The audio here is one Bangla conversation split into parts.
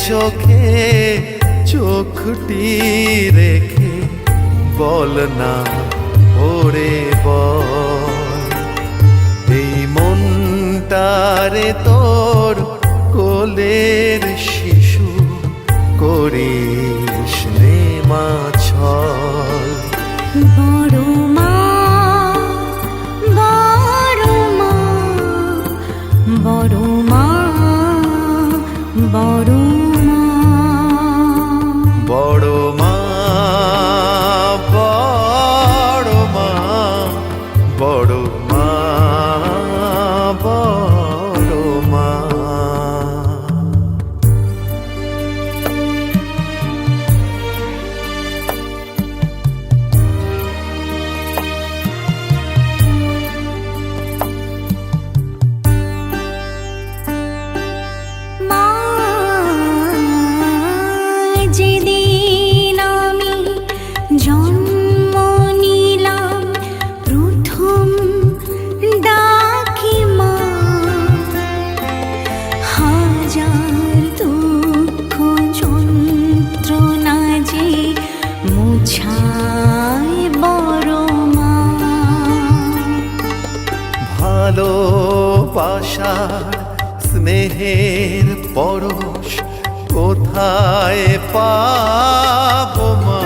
চোখে চোখটি রেখে বল না ওরে বল, এই মনটারে তোর কোলের শিশু করিস রে মা ছল। বড় মা বড় মা বড় মা বড় মা বড় মা বড় মা বড় মা বড় মা। যেদিন আমি জন্ম নিলাম প্রথম ডাকি মা, হাজার দুঃখ যন্ত্রণা যে মুছায় বড় মা। ভালোবাসার স্নেহের পরশ কোথায় পাবো মা,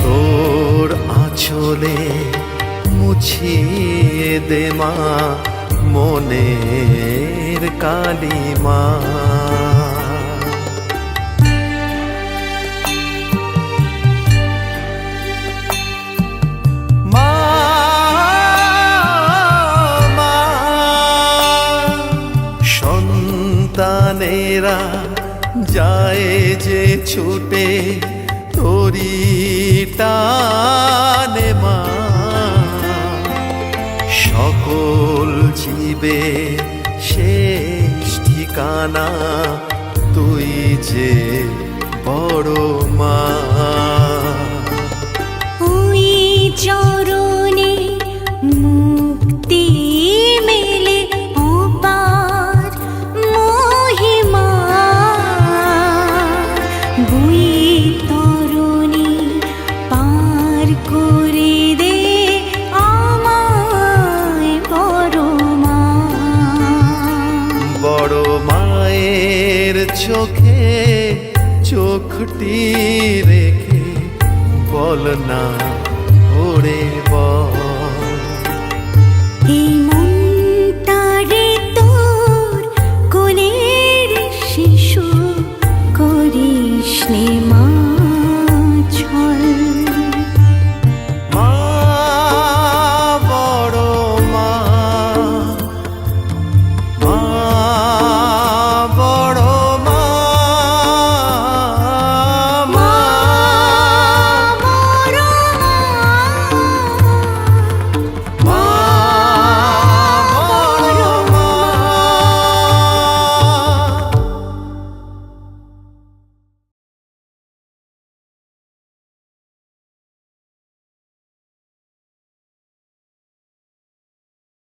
তোর আঁচলে মুছিয়ে দে মা মনের কালিমা। সন্তানেরা যায় যে ছুটে তোরি টানে মা, সকল জীবে শেষ ঠিকানা তুই যে বড় মা। ওই চরণে মুক্তি মেলে অপার মহিমা, বৈতরণী পার করে দে আমায় বড় মা। বড় মায়ের চোখে চোখটি রেখে বল না